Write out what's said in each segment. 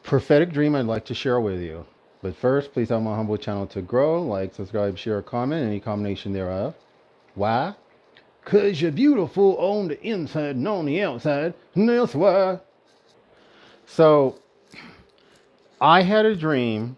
Prophetic dream I'd like to share with you. But first, please help my humble channel to grow. Like, subscribe, share, comment, any combination thereof. Why? Because you're beautiful on the inside and on the outside. And that's why. So, I had a dream.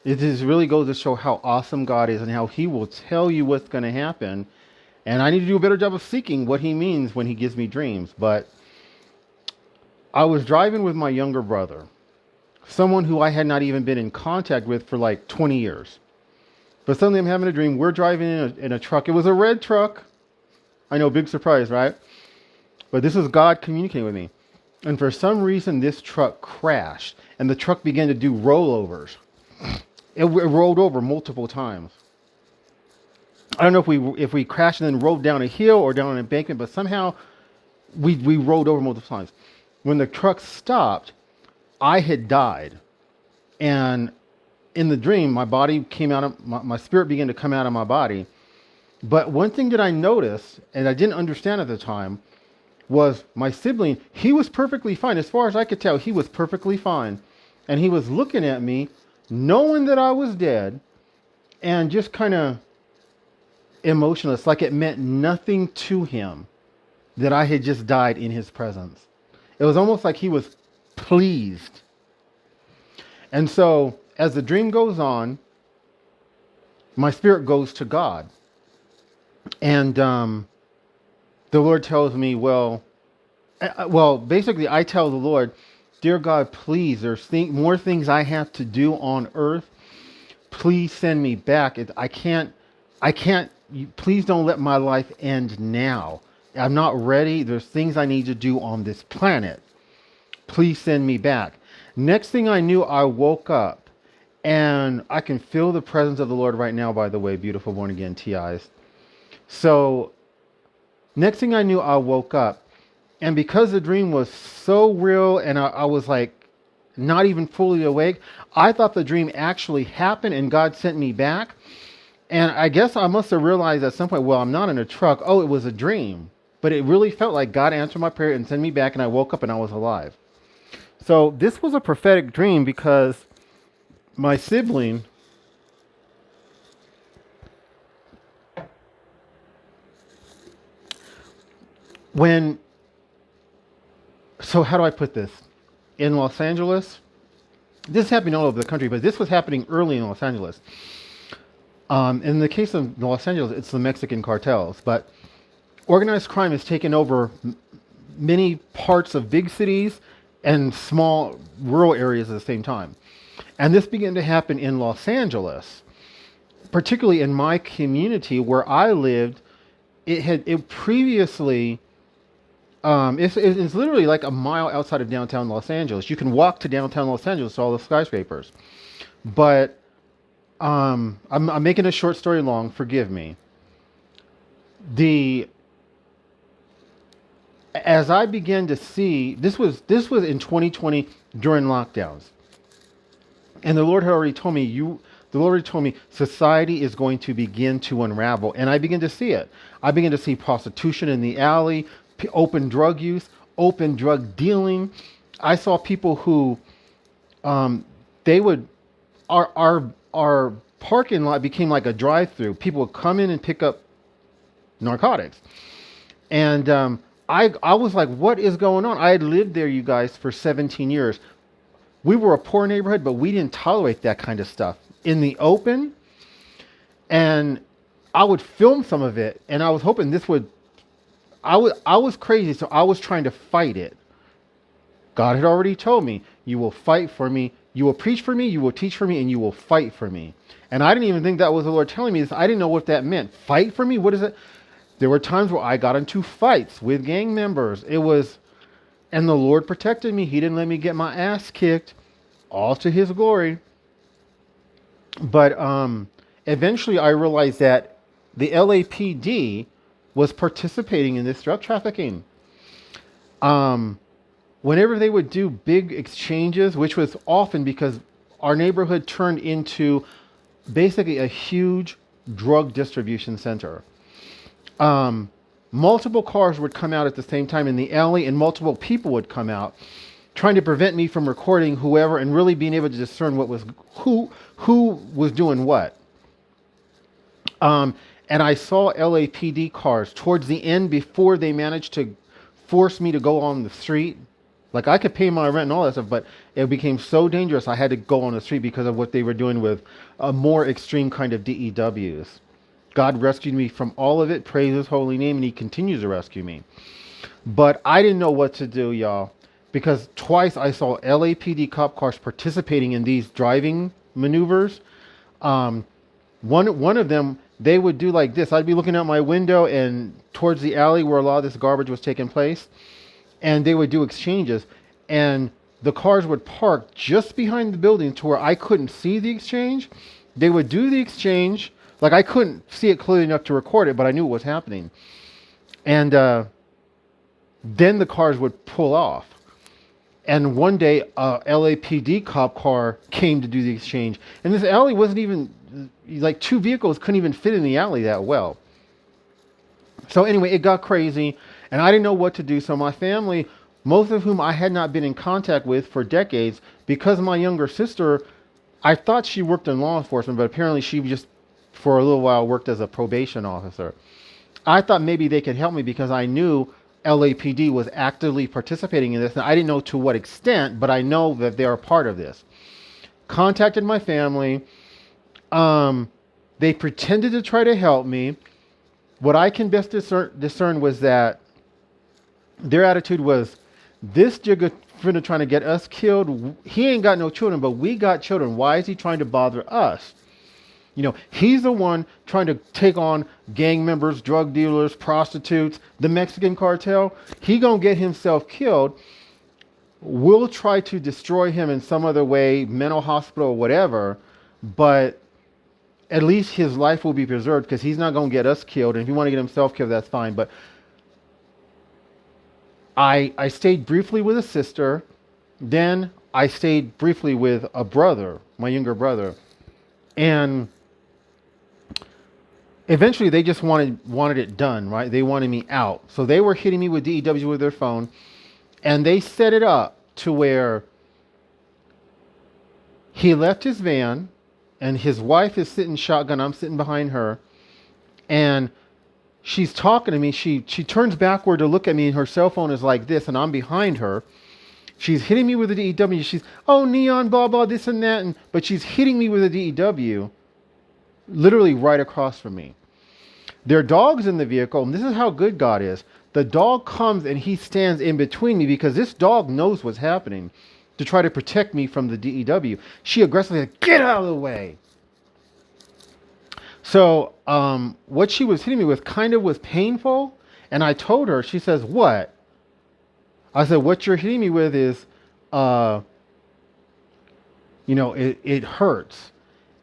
It just really goes to show how awesome God is and how He will tell you what's going to happen. And I need to do a better job of seeking what He means when He gives me dreams. But I was driving with my younger brother, someone who I had not even been in contact with for like 20 years. But suddenly I'm having a dream. We're driving in a truck. It was a red truck. I know, big surprise, right? But this is God communicating with me. And for some reason, this truck crashed and the truck began to do rollovers. It rolled over multiple times. I don't know if we crashed and then rolled down a hill or down an embankment, but somehow we rolled over multiple times. When the truck stopped, I had died. And in the dream, my body came out of, my spirit began to come out of my body. But one thing that I noticed, and I didn't understand at the time, was my sibling, he was perfectly fine. As far as I could tell, he was perfectly fine. And he was looking at me, knowing that I was dead, and just kind of emotionless, like it meant nothing to him that I had just died in his presence. It was almost like he was pleased. And so, as the dream goes on, my spirit goes to God. And the Lord tells me, basically I tell the Lord, dear God, please, there's more things I have to do on earth. Please send me back. I can't, please don't let my life end now. I'm not ready. There's things I need to do on this planet. Please send me back. Next thing I knew, I woke up and I can feel the presence of the Lord right now, by the way, beautiful born again TIs. So next thing I knew, I woke up, and because the dream was so real and I was like not even fully awake, I thought the dream actually happened and God sent me back. And I guess I must have realized at some point, well, I'm not in a truck. Oh, it was a dream. But it really felt like God answered my prayer and sent me back, and I woke up and I was alive. So this was a prophetic dream because my sibling, so how do I put this? In Los Angeles, this is happening all over the country, but this was happening early in Los Angeles. In the case of Los Angeles, it's the Mexican cartels, but organized crime has taken over many parts of big cities and small rural areas at the same time. And this began to happen in Los Angeles, particularly in my community where I lived. It previously, it's literally like a mile outside of downtown Los Angeles. You can walk to downtown Los Angeles to all the skyscrapers. But I'm making a short story long, forgive me. As I began to see, this was in 2020 during lockdowns. And the Lord had already told me, society is going to begin to unravel. And I began to see it. I began to see prostitution in the alley, open drug use, open drug dealing. I saw people who, our parking lot became like a drive-through. People would come in and pick up narcotics. And I was like, what is going on? I had lived there, you guys, for 17 years. We were a poor neighborhood, but we didn't tolerate that kind of stuff in the open. And I would film some of it, and I was hoping I was crazy, so I was trying to fight it. God had already told me, you will fight for me, you will preach for me, you will teach for me, and you will fight for me. And I didn't even think that was the Lord telling me this. I didn't know what that meant. Fight for me? What is it? There were times where I got into fights with gang members. And the Lord protected me. He didn't let me get my ass kicked, all to His glory. But eventually I realized that the LAPD was participating in this drug trafficking. Whenever they would do big exchanges, which was often because our neighborhood turned into basically a huge drug distribution center. Multiple cars would come out at the same time in the alley, and multiple people would come out trying to prevent me from recording whoever and really being able to discern who was doing what. And I saw LAPD cars towards the end before they managed to force me to go on the street. Like I could pay my rent and all that stuff, but it became so dangerous I had to go on the street because of what they were doing with a more extreme kind of DEWs. God rescued me from all of it. Praise his holy name, and he continues to rescue me. But I didn't know what to do, y'all, because twice I saw LAPD cop cars participating in these driving maneuvers. One of them, they would do like this. I'd be looking out my window and towards the alley where a lot of this garbage was taking place, and they would do exchanges, and the cars would park just behind the building to where I couldn't see the exchange. They would do the exchange, like I couldn't see it clearly enough to record it, but I knew what was happening. And then the cars would pull off. And one day, a LAPD cop car came to do the exchange. And this alley wasn't even, like two vehicles couldn't even fit in the alley that well. So anyway, it got crazy and I didn't know what to do. So my family, most of whom I had not been in contact with for decades, because my younger sister, I thought she worked in law enforcement, but apparently she just, for a little while, worked as a probation officer. I thought maybe they could help me because I knew LAPD was actively participating in this. And I didn't know to what extent, but I know that they are part of this. Contacted my family. They pretended to try to help me. What I can best discern was that their attitude was, this jigger finna trying to get us killed. He ain't got no children, but we got children. Why is he trying to bother us? You know, he's the one trying to take on gang members, drug dealers, prostitutes, the Mexican cartel. He gonna get himself killed. We'll try to destroy him in some other way, mental hospital or whatever, but at least his life will be preserved because he's not gonna get us killed. And if you want to get himself killed, that's fine. But I stayed briefly with a sister. Then I stayed briefly with a brother, my younger brother. And eventually they just wanted it done, right? They wanted me out. So they were hitting me with DEW with their phone. And they set it up to where he left his van and his wife is sitting shotgun. I'm sitting behind her. And she's talking to me. She turns backward to look at me and her cell phone is like this and I'm behind her. She's hitting me with a DEW. She's, oh, Neon, blah, blah, this and that. But she's hitting me with a DEW literally right across from me. There are dogs in the vehicle, and this is how good God is. The dog comes and he stands in between me because this dog knows what's happening to try to protect me from the DEW. She aggressively like, get out of the way. So what she was hitting me with kind of was painful. And I told her, she says, what? I said, what you're hitting me with is, it hurts.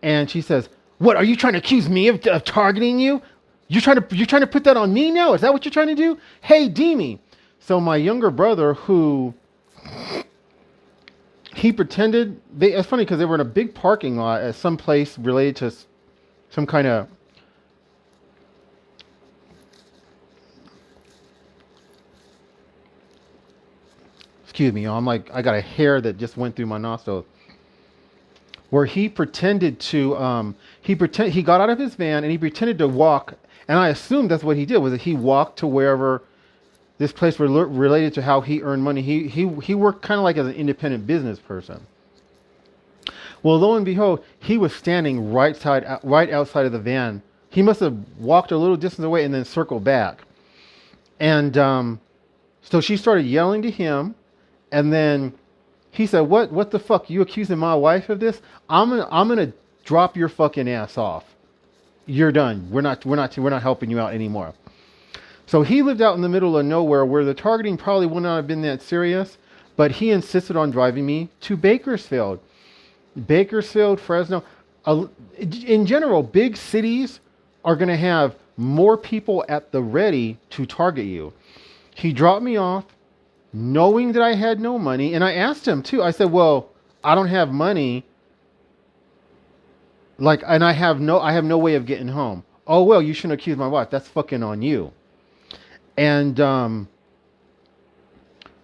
And she says, what, are you trying to accuse me of targeting you? You're trying to put that on me now? Is that what you're trying to do? Hey, Demi. So my younger brother, who he pretended, it's funny because they were in a big parking lot at some place related to some kind of, excuse me, I'm like, I got a hair that just went through my nostril. Where he pretended to, he got out of his van and he pretended to walk. And I assumed that's what he did, was that he walked to wherever this place related to how he earned money. He worked kind of like as an independent business person. Well, lo and behold, he was standing right outside of the van. He must have walked a little distance away and then circled back. And so she started yelling to him. And then he said, what the fuck? You accusing my wife of this? I'm gonna drop your fucking ass off. You're done. We're not helping you out anymore. So he lived out in the middle of nowhere where the targeting probably would not have been that serious, but he insisted on driving me to Bakersfield. Bakersfield, Fresno. In general, big cities are going to have more people at the ready to target you. He dropped me off knowing that I had no money. And I asked him too. I said, well, I don't have money. And I have no way of getting home. Oh, well, you shouldn't accuse my wife. That's fucking on you. And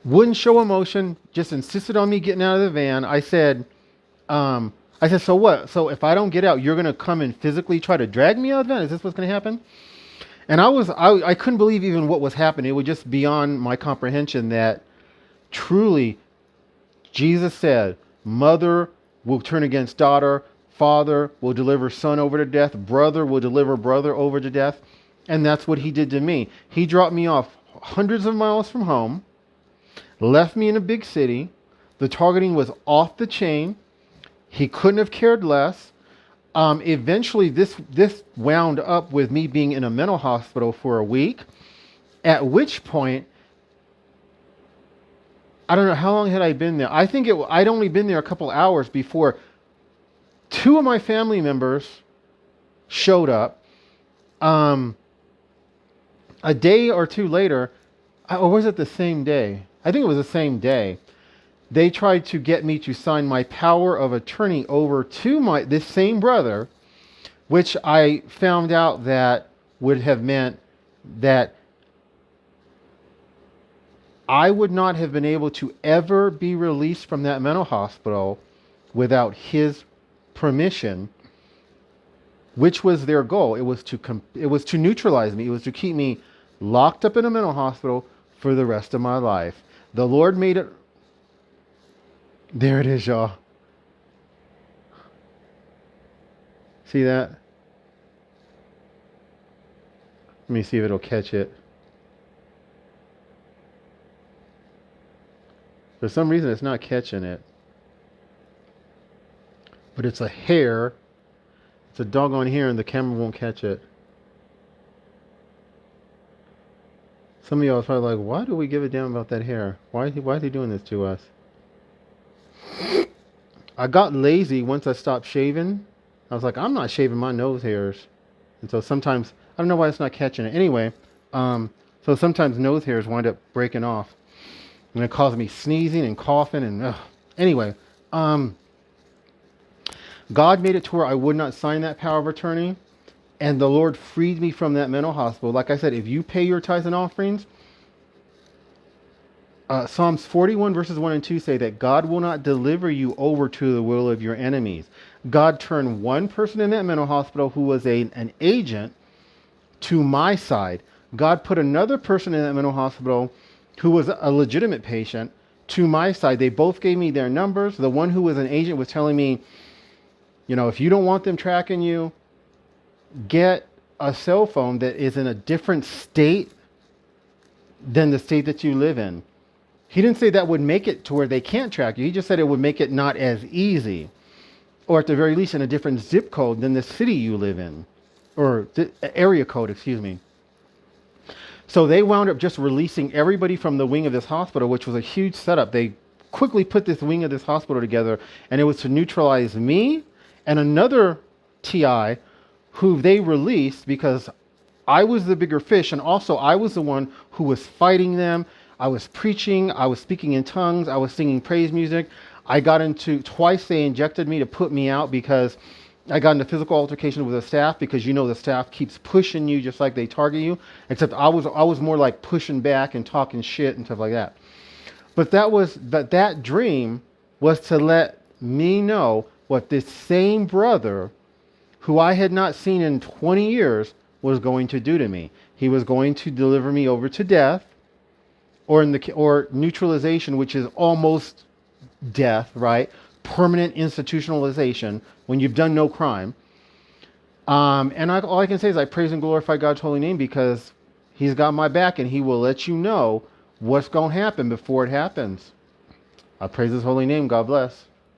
wouldn't show emotion, just insisted on me getting out of the van. Um, I said, so what? So if I don't get out, you're going to come and physically try to drag me out of the van? Is this what's going to happen? And I couldn't believe even what was happening. It was just beyond my comprehension that truly Jesus said, mother will turn against daughter, father will deliver son over to death, brother will deliver brother over to death. And that's what he did to me. He dropped me off hundreds of miles from home, left me in a big city. The targeting was off the chain. He couldn't have cared less. Eventually, this wound up with me being in a mental hospital for a week, at which point, I don't know how long had I been there. I think I'd only been there a couple hours before two of my family members showed up. A day or two later, or was it the same day? I think it was the same day. They tried to get me to sign my power of attorney over to this same brother, which I found out that would have meant that I would not have been able to ever be released from that mental hospital without his permission, which was their goal. It was to neutralize me. It was to keep me locked up in a mental hospital for the rest of my life. The Lord made it. There it is, y'all. See that? Let me see if it'll catch it. For some reason, it's not catching it. But it's a hair. It's a doggone hair, and the camera won't catch it. Some of y'all are probably like, why do we give a damn about that hair? Why is he doing this to us? I got lazy once I stopped shaving. I was like, I'm not shaving my nose hairs. And so sometimes, I don't know why it's not catching it. Anyway, so sometimes nose hairs wind up breaking off. And it caused me sneezing and coughing. And anyway, God made it to where I would not sign that power of attorney. And the Lord freed me from that mental hospital. Like I said, if you pay your tithes and offerings, Psalms 41 verses 1 and 2 say that God will not deliver you over to the will of your enemies. God turned one person in that mental hospital who was an agent to my side. God put another person in that mental hospital who was a legitimate patient to my side. They both gave me their numbers. The one who was an agent was telling me, if you don't want them tracking you, get a cell phone that is in a different state than the state that you live in. He didn't say that would make it to where they can't track you. He just said it would make it not as easy, or at the very least in a different zip code than the city you live in, or the area code, excuse me. So they wound up just releasing everybody from the wing of this hospital, which was a huge setup. They quickly put this wing of this hospital together, and it was to neutralize me and another TI who they released because I was the bigger fish, and also I was the one who was fighting them. I was preaching, I was speaking in tongues, I was singing praise music. Twice they injected me to put me out because I got into physical altercation with the staff, because the staff keeps pushing you just like they target you. Except I was more like pushing back and talking shit and stuff like that. But that dream was to let me know what this same brother, who I had not seen in 20 years, was going to do to me. He was going to deliver me over to death, or neutralization, which is almost death, right? Permanent institutionalization when you've done no crime. All I can say is I praise and glorify God's holy name, because he's got my back and he will let you know what's going to happen before it happens. I praise his holy name. God bless.